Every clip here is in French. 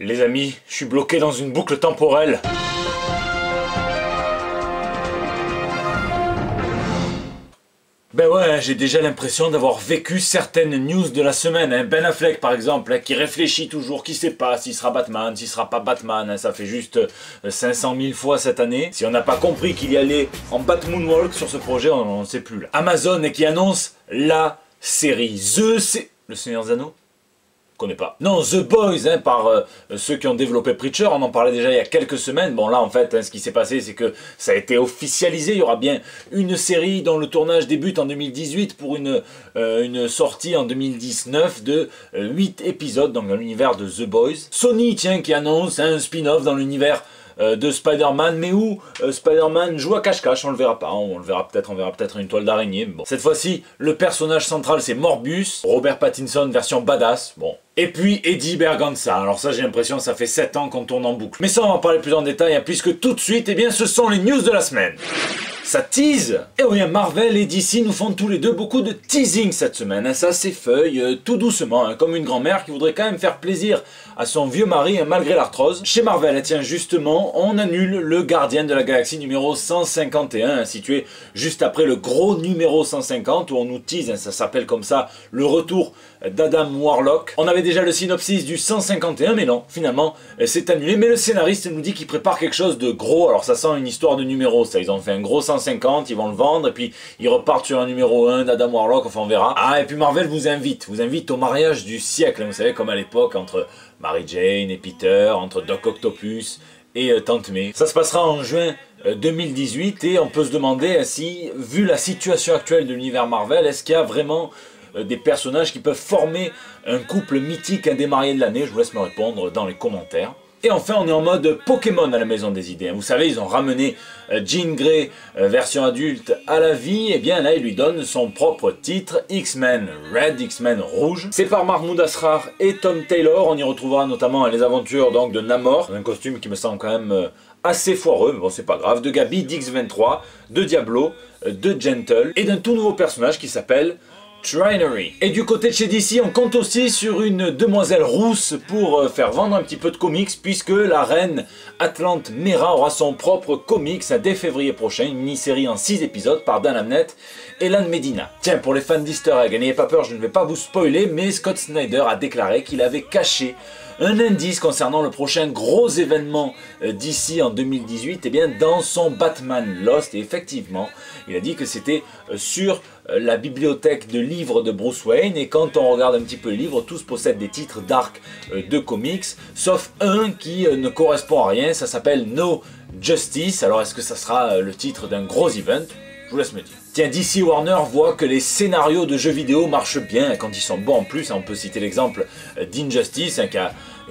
Les amis, je suis bloqué dans une boucle temporelle. Ben ouais, j'ai déjà l'impression d'avoir vécu certaines news de la semaine. Hein. Ben Affleck par exemple, hein, qui réfléchit toujours, qui sait pas s'il sera Batman, s'il sera pas Batman. Hein. Ça fait juste 500 000 fois cette année. Si on n'a pas compris qu'il y allait en Batmoonwalk sur ce projet, on ne sait plus là. Amazon qui annonce la série Le Seigneur des Anneaux ? Connais pas. Non, The Boys, hein, par ceux qui ont développé Preacher, on en parlait déjà il y a quelques semaines. Bon là en fait, hein, ce qui s'est passé, c'est que ça a été officialisé. Il y aura bien une série dont le tournage débute en 2018 pour une sortie en 2019 de 8 épisodes dans l'univers de The Boys. Sony, tiens, qui annonce un spin-off dans l'univers de Spider-Man, mais où Spider-Man joue à cache-cache, on le verra pas, on verra peut-être une toile d'araignée, bon. Cette fois-ci, le personnage central c'est Morbius, Robert Pattinson version badass, bon. Et puis Eddie Berganza, alors ça j'ai l'impression ça fait 7 ans qu'on tourne en boucle. Mais ça on va en parler plus en détail, hein, puisque tout de suite, eh bien ce sont les news de la semaine. Ça tease. Et oui, Marvel et DC nous font tous les deux beaucoup de teasing cette semaine. Hein. Ça s'effeuille tout doucement, hein, comme une grand-mère qui voudrait quand même faire plaisir à son vieux mari, hein, malgré l'arthrose. Chez Marvel, tiens, justement, on annule le Gardien de la Galaxie numéro 151, hein, situé juste après le gros numéro 150, où on nous tease, hein, ça s'appelle comme ça, le retour d'Adam Warlock. On avait déjà le synopsis du 151, mais non, finalement, c'est annulé. Mais le scénariste nous dit qu'il prépare quelque chose de gros. Alors ça sent une histoire de numéro, ça. Ils ont fait un gros 150, ils vont le vendre, et puis ils repartent sur un numéro 1 d'Adam Warlock, enfin on verra. Ah, et puis Marvel vous invite au mariage du siècle, hein, vous savez, comme à l'époque, entre Mary Jane et Peter, entre Doc Octopus et Tante May. Ça se passera en juin 2018, et on peut se demander si, vu la situation actuelle de l'univers Marvel, est-ce qu'il y a vraiment des personnages qui peuvent former un couple mythique, un des mariés de l'année? Je vous laisse me répondre dans les commentaires. Et enfin, on est en mode Pokémon à la Maison des Idées. Vous savez, ils ont ramené Jean Grey, version adulte, à la vie. Et bien là, ils lui donnent son propre titre, X-Men Red, X-Men Rouge. C'est par Mahmoud Asrar et Tom Taylor. On y retrouvera notamment les aventures donc, de Namor, un costume qui me semble quand même assez foireux, mais bon, c'est pas grave. De Gabi, d'X-23, de Diablo, de Gentle, et d'un tout nouveau personnage qui s'appelle Trinary. Et du côté de chez DC, on compte aussi sur une demoiselle rousse pour faire vendre un petit peu de comics, puisque la reine Atlante Mera aura son propre comics dès février prochain, une mini-série en 6 épisodes par Dan Abnett et Lan Medina. Tiens, pour les fans d'Easter Egg, n'ayez pas peur, je ne vais pas vous spoiler, mais Scott Snyder a déclaré qu'il avait caché un indice concernant le prochain gros événement d'ici en 2018, et bien dans son Batman Lost, et effectivement, il a dit que c'était sur la bibliothèque de livres de Bruce Wayne, et quand on regarde un petit peu les livres, tous possèdent des titres d'arc de comics, sauf un qui ne correspond à rien, ça s'appelle No Justice. Alors est-ce que ça sera le titre d'un gros event? Je vous laisse me dire. Tiens, DC Warner voit que les scénarios de jeux vidéo marchent bien quand ils sont bons en plus. On peut citer l'exemple d'Injustice, hein,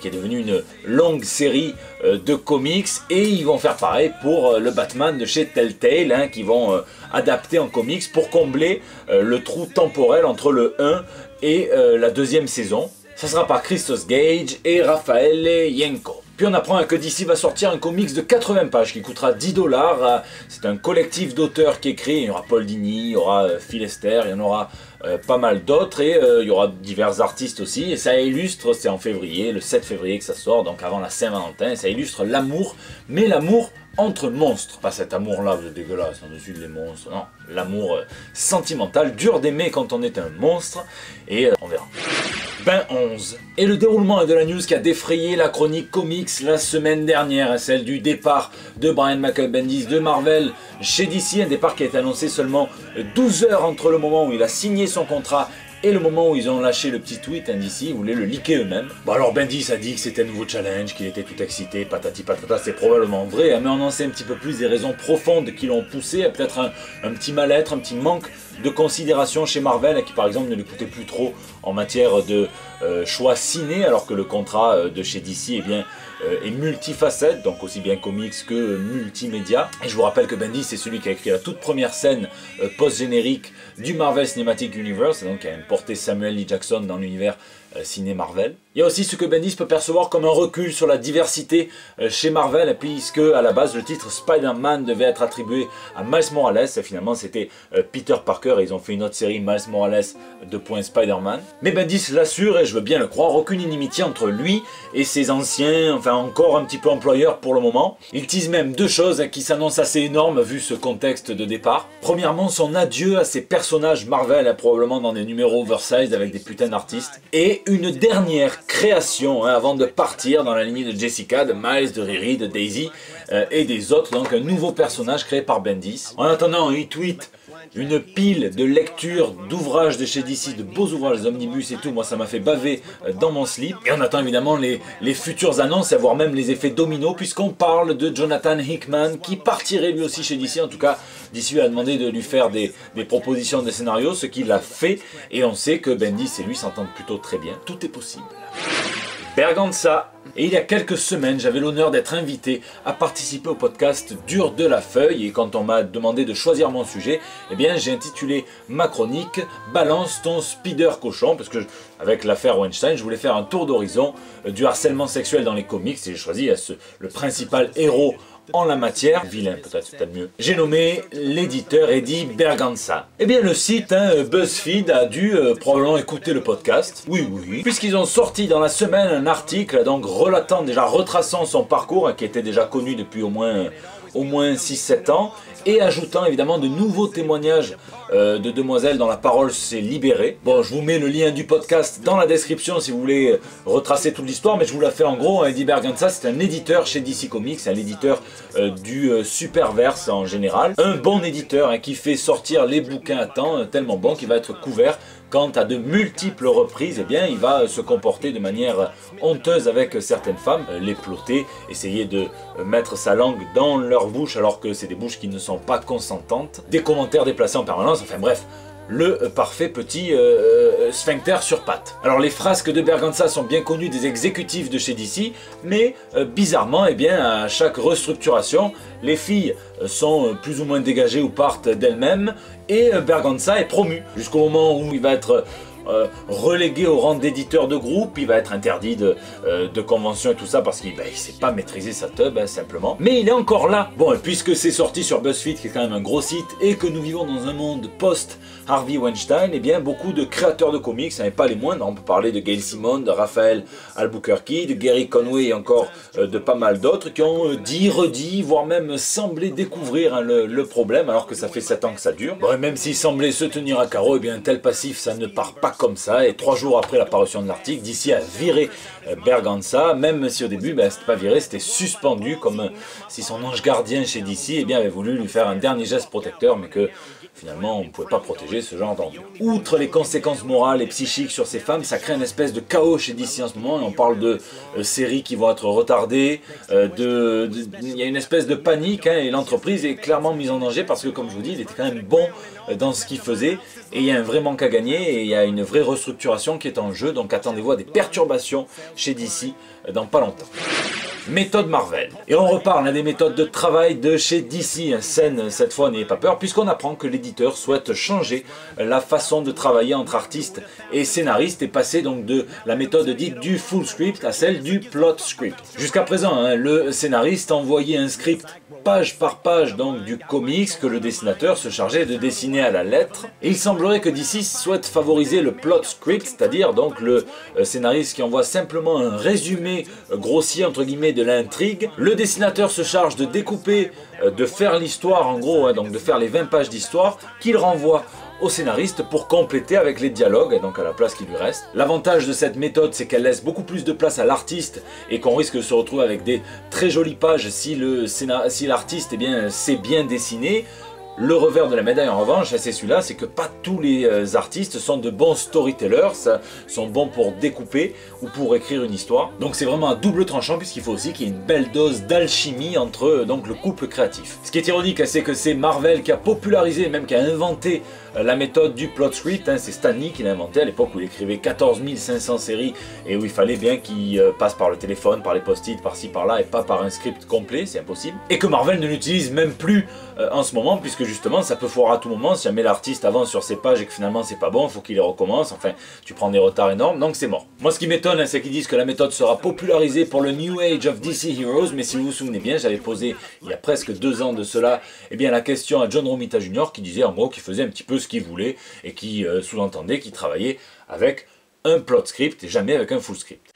qui est devenu une longue série de comics, et ils vont faire pareil pour le Batman de chez Telltale, hein, qui vont adapter en comics pour combler le trou temporel entre le 1 et la deuxième saison. Ça sera par Christos Gage et Raffaele Ienco. Puis on apprend que DC va sortir un comics de 80 pages qui coûtera 10 $. C'est un collectif d'auteurs qui écrit. Il y aura Paul Dini, il y aura Phil Lester, il y en aura pas mal d'autres, et il y aura divers artistes aussi. Et ça illustre, c'est en février, le 7 février que ça sort, donc avant la Saint-Valentin, et ça illustre l'amour, mais l'amour entre monstres. Pas cet amour-là, vous êtes dégueulasse, en dessus des monstres, non. L'amour sentimental, dur d'aimer quand on est un monstre, et on verra. Ben 11. Et le déroulement de la news qui a défrayé la chronique comics la semaine dernière, celle du départ de Brian Michael Bendis de Marvel chez DC, un départ qui a été annoncé seulement 12 heures entre le moment où il a signé son contrat et le moment où ils ont lâché le petit tweet, DC, ils voulaient le leaker eux-mêmes. Bon alors Bendis a dit que c'était un nouveau challenge, qu'il était tout excité, patati patata, c'est probablement vrai, mais on en sait un petit peu plus des raisons profondes qui l'ont poussé, peut-être un petit mal-être, un petit manque de considération chez Marvel, qui par exemple ne l'écoutait plus trop en matière de choix ciné, alors que le contrat de chez DC est multifacette, donc aussi bien comics que multimédia. Et je vous rappelle que Bendis c'est celui qui a écrit la toute première scène post-générique du Marvel Cinematic Universe, donc qui a porté Samuel L. Jackson dans l'univers ciné Marvel. Il y a aussi ce que Bendis peut percevoir comme un recul sur la diversité chez Marvel, puisque à la base le titre Spider-Man devait être attribué à Miles Morales, et finalement c'était Peter Parker, et ils ont fait une autre série Miles Morales Spider-Man. Mais Bendis l'assure, et je veux bien le croire, aucune inimitié entre lui et ses anciens, enfin encore un petit peu employeurs pour le moment. Il tease même deux choses qui s'annoncent assez énormes vu ce contexte de départ. Premièrement, son adieu à ses personnages Marvel, probablement dans des numéros oversized avec des putains d'artistes. Et une dernière création avant de partir dans la lignée de Jessica, de Miles, de Riri, de Daisy et des autres. Donc un nouveau personnage créé par Bendis. En attendant, il tweet une pile de lectures d'ouvrages de chez DC, de beaux ouvrages, des omnibus et tout. Moi ça m'a fait baver dans mon slip. Et on attend évidemment les futures annonces, voire même les effets dominos, puisqu'on parle de Jonathan Hickman qui partirait lui aussi chez DC. En tout cas, DC lui a demandé de lui faire des propositions de scénario, ce qu'il a fait. Et on sait que Bendis et lui s'entendent plutôt très bien. Tout est possible. Berganza. Et il y a quelques semaines, j'avais l'honneur d'être invité à participer au podcast Dur de la Feuille. Et quand on m'a demandé de choisir mon sujet, eh bien j'ai intitulé ma chronique « Balance ton spider cochon » parce que avec l'affaire Weinstein, je voulais faire un tour d'horizon du harcèlement sexuel dans les comics. Et j'ai choisi le principal héros en la matière, vilain peut-être, c'est peut-être mieux. J'ai nommé l'éditeur Eddie Berganza. Eh bien le site BuzzFeed a dû probablement écouter le podcast. Oui, puisqu'ils ont sorti dans la semaine un article donc relatant, déjà retraçant son parcours, qui était déjà connu depuis au moins 6-7 ans, et ajoutant évidemment de nouveaux témoignages de demoiselles dont la parole s'est libérée. Bon, je vous mets le lien du podcast dans la description si vous voulez retracer toute l'histoire, mais je vous la fais en gros. Eddie Berganza, c'est un éditeur chez DC Comics, c'est un éditeur du Superverse en général. Un bon éditeur qui fait sortir les bouquins à temps, tellement bon qu'il va être couvert quand à de multiples reprises, eh bien, il va se comporter de manière honteuse avec certaines femmes, les ploter, essayer de mettre sa langue dans leur bouche alors que c'est des bouches qui ne sont pas consentantes, des commentaires déplacés en permanence, enfin bref, le parfait petit sphincter sur pattes. Alors les frasques de Berganza sont bien connues des exécutifs de chez DC, mais bizarrement, eh bien, à chaque restructuration, les filles sont plus ou moins dégagées ou partent d'elles-mêmes, et Berganza est promu, jusqu'au moment où il va être relégué au rang d'éditeur de groupe, il va être interdit de convention et tout ça parce qu'il ne sait pas maîtriser sa teub simplement. Mais il est encore là. Bon, et puisque c'est sorti sur BuzzFeed qui est quand même un gros site et que nous vivons dans un monde post-Harvey Weinstein, eh bien beaucoup de créateurs de comics, et pas les moindres, on peut parler de Gail Simone, de Raphaël Albuquerque, de Gary Conway et encore de pas mal d'autres qui ont dit, redit, voire même semblé découvrir le problème alors que ça fait 7 ans que ça dure. Bon, et même s'il semblait se tenir à carreau, eh bien un tel passif ça ne part pas comme ça, et 3 jours après l'apparition de l'article, DC a viré Berganza, même si au début c'était pas viré, c'était suspendu, comme si son ange gardien chez DC avait voulu lui faire un dernier geste protecteur, mais que finalement on ne pouvait pas protéger ce genre d'enfant. Outre les conséquences morales et psychiques sur ces femmes, ça crée une espèce de chaos chez DC en ce moment, et on parle de séries qui vont être retardées, il y a une espèce de panique, et l'entreprise est clairement mise en danger parce que, comme je vous dis, il était quand même bon dans ce qu'il faisait, et il y a un vrai manque à gagner, et il y a une vraie restructuration qui est en jeu, donc attendez-vous à des perturbations chez DC dans pas longtemps. Méthode Marvel. Et on reparle des méthodes de travail de chez DC. Scène, cette fois, n'ayez pas peur, puisqu'on apprend que l'éditeur souhaite changer la façon de travailler entre artistes et scénaristes et passer donc de la méthode dite du full script à celle du plot script. Jusqu'à présent, le scénariste envoyait un script page par page donc du comics que le dessinateur se chargeait de dessiner à la lettre. Et il semblerait que DC souhaite favoriser le plot script, c'est-à-dire donc le scénariste qui envoie simplement un résumé grossier entre guillemets de l'intrigue. Le dessinateur se charge de découper, de faire l'histoire en gros, donc de faire les 20 pages d'histoire qu'il renvoie au scénariste pour compléter avec les dialogues, donc à la place qui lui reste. L'avantage de cette méthode, c'est qu'elle laisse beaucoup plus de place à l'artiste et qu'on risque de se retrouver avec des très jolies pages si l'artiste sait bien dessiner. Le revers de la médaille en revanche, c'est celui-là, c'est que pas tous les artistes sont de bons storytellers, sont bons pour découper ou pour écrire une histoire. Donc c'est vraiment un double tranchant puisqu'il faut aussi qu'il y ait une belle dose d'alchimie entre donc le couple créatif. Ce qui est ironique, c'est que c'est Marvel qui a popularisé, même qui a inventé la méthode du plot script, c'est Stan Lee qui l'a inventé à l'époque où il écrivait 14 500 séries et où il fallait bien qu'il passe par le téléphone, par les post-it, par-ci par-là et pas par un script complet, c'est impossible. Et que Marvel ne l'utilise même plus en ce moment puisque justement ça peut foirer à tout moment, si jamais l'artiste avance sur ses pages et que finalement c'est pas bon, il faut qu'il les recommence, enfin tu prends des retards énormes, donc c'est mort. Moi ce qui m'étonne, hein, c'est qu'ils disent que la méthode sera popularisée pour le New Age of DC Heroes, mais si vous vous souvenez bien, j'avais posé il y a presque 2 ans de cela, eh bien la question à John Romita Jr. qui disait en gros qu'il faisait un petit peu ce qu'il voulait et qui sous-entendait qu'il travaillait avec un plot script et jamais avec un full script.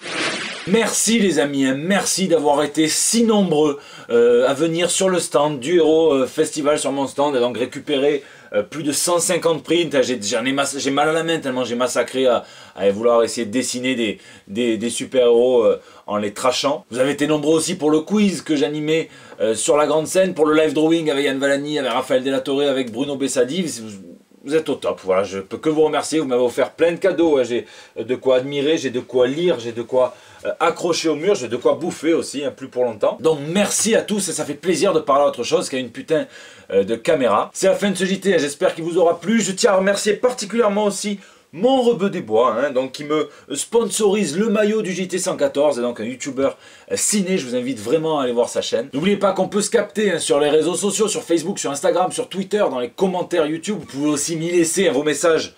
Merci les amis, hein, merci d'avoir été si nombreux à venir sur le stand du Hero Festival sur mon stand et donc récupérer plus de 150 prints. J'ai mal à la main tellement j'ai massacré à vouloir essayer de dessiner des super-héros en les trashant. Vous avez été nombreux aussi pour le quiz que j'animais sur la grande scène, pour le live drawing avec Yann Valani, avec Raphaël Delatorre, avec Bruno Bessadi. Vous êtes au top, voilà, je peux que vous remercier, vous m'avez offert plein de cadeaux, hein. J'ai de quoi admirer, j'ai de quoi lire, j'ai de quoi accrocher au mur, j'ai de quoi bouffer aussi, hein, plus pour longtemps. Donc merci à tous, et ça fait plaisir de parler à autre chose qu'à une putain de caméra. C'est la fin de ce JT, hein, j'espère qu'il vous aura plu. Je tiens à remercier particulièrement aussi mon Rebeu des Bois, hein, donc qui me sponsorise le maillot du JT 114, et donc un youtubeur ciné. Je vous invite vraiment à aller voir sa chaîne. N'oubliez pas qu'on peut se capter, hein, sur les réseaux sociaux, sur Facebook, sur Instagram, sur Twitter, dans les commentaires YouTube. Vous pouvez aussi m'y laisser, hein, vos messages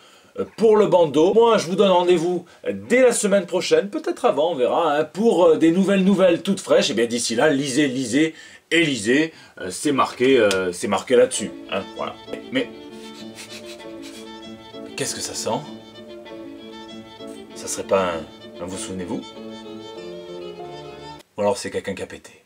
pour le bandeau. Moi je vous donne rendez-vous dès la semaine prochaine, peut-être avant, on verra, hein, pour des nouvelles toutes fraîches. Et bien d'ici là, lisez et lisez, c'est marqué là-dessus, hein, voilà. Mais qu'est-ce que ça sent? Ça serait pas un vous souvenez-vous? Ou alors c'est quelqu'un qui a pété.